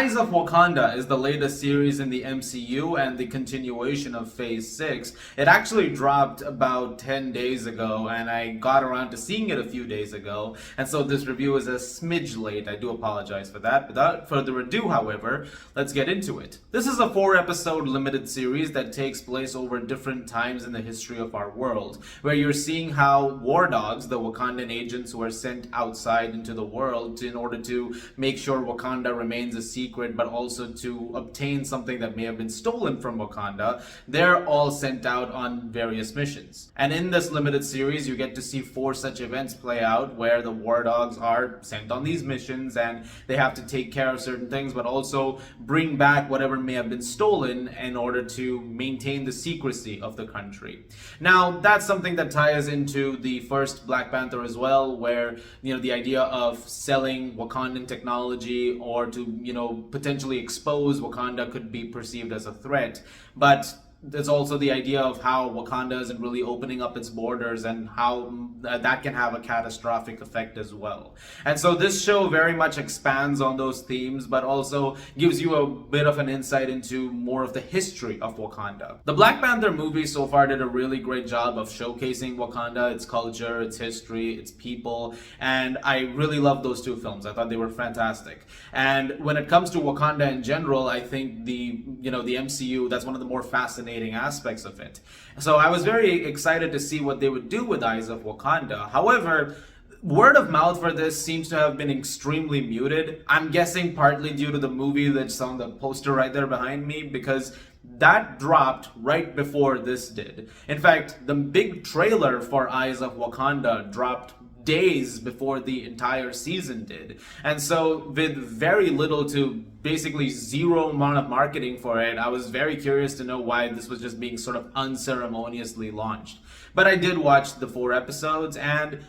Eyes of Wakanda is the latest series in the MCU and the continuation of Phase 6. It actually dropped about 10 days ago, and I got around to seeing it a few days ago, and so this review is a smidge late. I do apologize for that. Without further ado, however, let's get into it. This is a 4-episode limited series that takes place over different times in the history of our world, where you're seeing how war dogs, the Wakandan agents who are sent outside into the world in order to make sure Wakanda remains a secret, but also to obtain something that may have been stolen from Wakanda, they're all sent out on various missions. And in this limited series, you get to see 4 such events play out where the war dogs are sent on these missions and they have to take care of certain things, but also bring back whatever may have been stolen in order to maintain the secrecy of the country. Now, that's something that ties into the first Black Panther as well, where, the idea of selling Wakandan technology or to, potentially expose Wakanda could be perceived as a threat. But there's also the idea of how Wakanda isn't really opening up its borders and how that can have a catastrophic effect as well. And so this show very much expands on those themes, but also gives you a bit of an insight into more of the history of Wakanda. The Black Panther movie so far did a really great job of showcasing Wakanda, its culture, its history, its people, and I really loved those 2 films. I thought they were fantastic. And when it comes to Wakanda in general, I think the MCU, that's one of the more fascinating aspects of it. So I was very excited to see what they would do with Eyes of Wakanda. However, word of mouth for this seems to have been extremely muted. I'm guessing partly due to the movie that's on the poster right there behind me, because that dropped right before this did. In fact, the big trailer for Eyes of Wakanda dropped days before the entire season did. And so with very little to basically zero amount of marketing for it, I was very curious to know why this was just being sort of unceremoniously launched. But I did watch the 4 episodes, and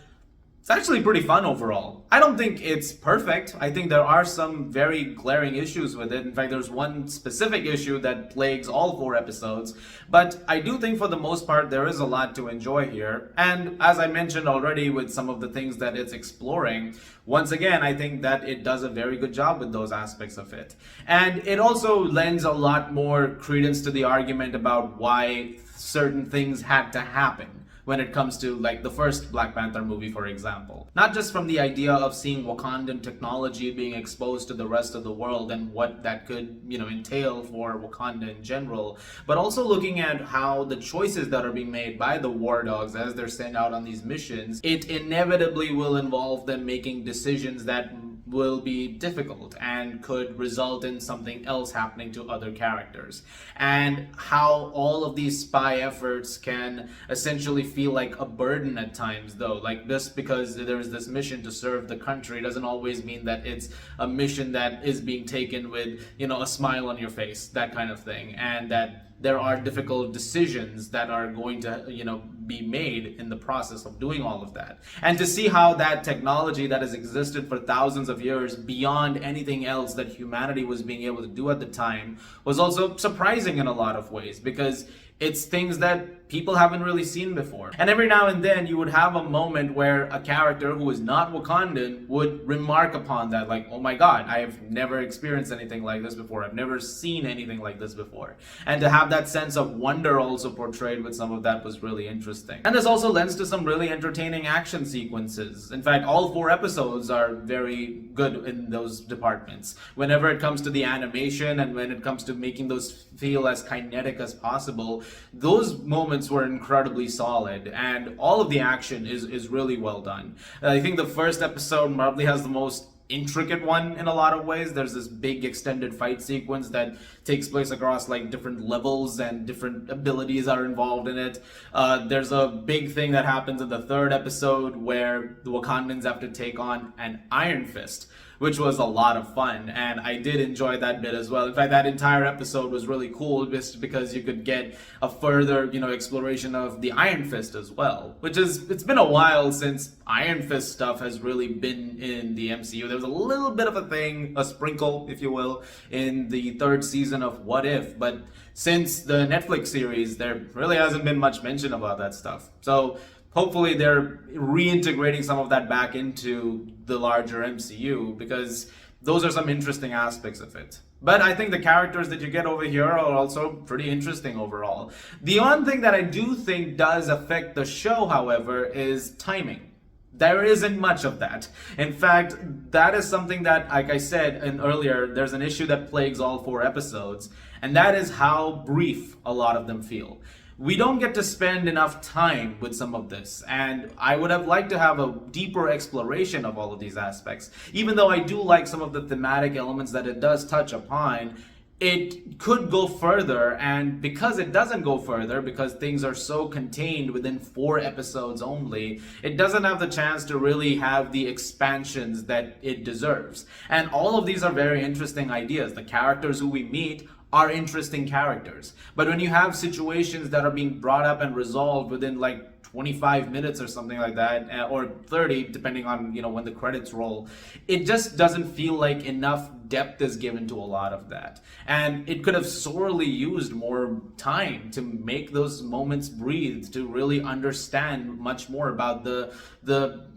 it's actually pretty fun overall. I don't think it's perfect. I think there are some very glaring issues with it. In fact, there's one specific issue that plagues all 4 episodes. But I do think for the most part, there is a lot to enjoy here. And as I mentioned already with some of the things that it's exploring, once again, I think that it does a very good job with those aspects of it. And it also lends a lot more credence to the argument about why certain things had to happen when it comes to like the first Black Panther movie, for example. Not just from the idea of seeing Wakandan technology being exposed to the rest of the world and what that could, entail for Wakanda in general, but also looking at how the choices that are being made by the war dogs as they're sent out on these missions, it inevitably will involve them making decisions that will be difficult and could result in something else happening to other characters. And how all of these spy efforts can essentially feel like a burden at times, though. Like, just because there's this mission to serve the country doesn't always mean that it's a mission that is being taken with, a smile on your face, that kind of thing. And that there are difficult decisions that are going to, be made in the process of doing all of that. And to see how that technology that has existed for thousands of years beyond anything else that humanity was being able to do at the time was also surprising in a lot of ways, because it's things that people haven't really seen before. And every now and then you would have a moment where a character who is not Wakandan would remark upon that, like, oh my god, I have never experienced anything like this before. I've never seen anything like this before. And to have that sense of wonder also portrayed with some of that was really interesting. And this also lends to some really entertaining action sequences. In fact, all 4 episodes are very good in those departments. Whenever it comes to the animation and when it comes to making those feel as kinetic as possible, those moments were incredibly solid, and all of the action is really well done. I think the first episode probably has the most intricate one in a lot of ways. There's this big extended fight sequence that takes place across like different levels, and different abilities are involved in it. There's a big thing that happens in the 3rd episode where the Wakandans have to take on an Iron Fist, which was a lot of fun, and I did enjoy that bit as well. In fact, that entire episode was really cool just because you could get a further, exploration of the Iron Fist as well, it's been a while since Iron Fist stuff has really been in the MCU. There was a little bit of a thing, a sprinkle, if you will, in the 3rd season of What If, but since the Netflix series, there really hasn't been much mention about that stuff. So hopefully they're reintegrating some of that back into the larger MCU, because those are some interesting aspects of it. But I think the characters that you get over here are also pretty interesting overall. The one thing that I do think does affect the show, however, is timing. There isn't much of that. In fact, that is something that, like I said earlier, there's an issue that plagues all 4 episodes, and that is how brief a lot of them feel. We don't get to spend enough time with some of this, and I would have liked to have a deeper exploration of all of these aspects. Even though I do like some of the thematic elements that it does touch upon, it could go further, and because it doesn't go further, because things are so contained within 4 episodes only, it doesn't have the chance to really have the expansions that it deserves. And all of these are very interesting ideas. The characters who we meet are interesting characters. But when you have situations that are being brought up and resolved within like 25 minutes or something like that, or 30, depending on, when the credits roll, it just doesn't feel like enough depth is given to a lot of that. And it could have sorely used more time to make those moments breathe, to really understand much more about the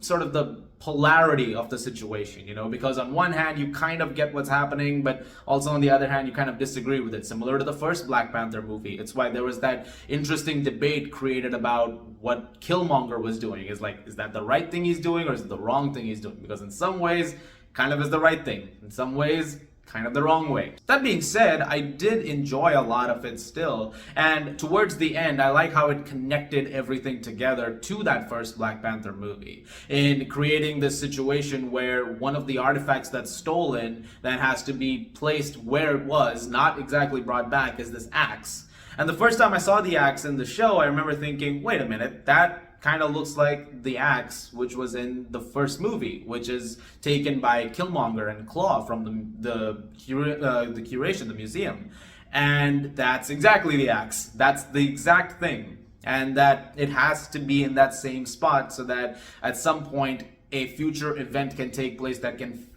sort of the polarity of the situation, because on one hand you kind of get what's happening, but also on the other hand you kind of disagree with it, similar to the first Black Panther movie. It's why there was that interesting debate created about what Killmonger was doing. Is that the right thing he's doing, or is it the wrong thing he's doing? Because in some ways kind of is the right thing, in some ways kind of the wrong way. That being said, I did enjoy a lot of it still, and towards the end I like how it connected everything together to that first Black Panther movie, in creating this situation where one of the artifacts that's stolen that has to be placed where it was, not exactly brought back, is this axe. And the first time I saw the axe in the show, I remember thinking, wait a minute, that kind of looks like the axe which was in the first movie, which is taken by Killmonger and Claw from the curation, the museum. And that's exactly the axe. That's the exact thing. And that it has to be in that same spot so that at some point a future event can take place that can,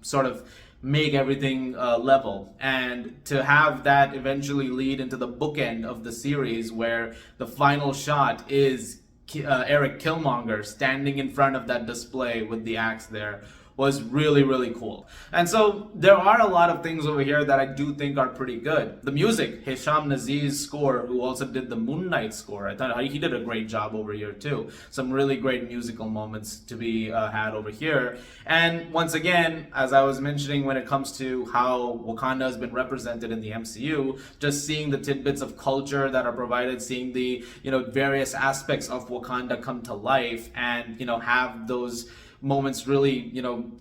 sort of make everything level. And to have that eventually lead into the bookend of the series where the final shot is Eric Killmonger standing in front of that display with the axe there was really, really cool. And so there are a lot of things over here that I do think are pretty good. The music, Hisham Nazir's score, who also did the Moon Knight score, I thought he did a great job over here too. Some really great musical moments to be had over here. And once again, as I was mentioning, when it comes to how Wakanda has been represented in the MCU, just seeing the tidbits of culture that are provided, seeing the various aspects of Wakanda come to life, and have those moments really,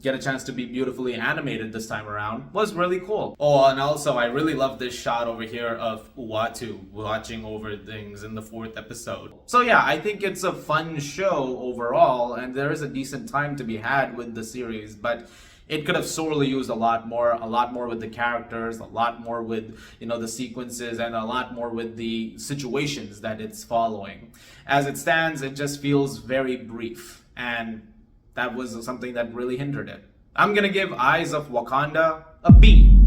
get a chance to be beautifully animated this time around, was really cool. Oh, and also I really love this shot over here of Uatu watching over things in the 4th episode. So yeah, I think it's a fun show overall, and there is a decent time to be had with the series, but it could have sorely used a lot more with the characters, a lot more with, the sequences, and a lot more with the situations that it's following. As it stands, it just feels very brief, and that was something that really hindered it. I'm gonna give Eyes of Wakanda a B.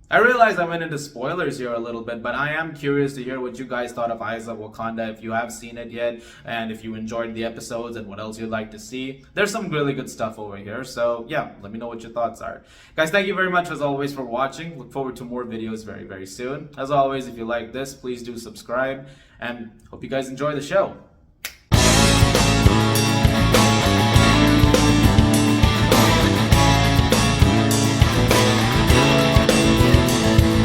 I realize I went into spoilers here a little bit, but I am curious to hear what you guys thought of Eyes of Wakanda, if you have seen it yet, and if you enjoyed the episodes and what else you'd like to see. There's some really good stuff over here, so yeah, let me know what your thoughts are. Guys, thank you very much as always for watching. Look forward to more videos very, very soon. As always, if you like this, please do subscribe, and hope you guys enjoy the show.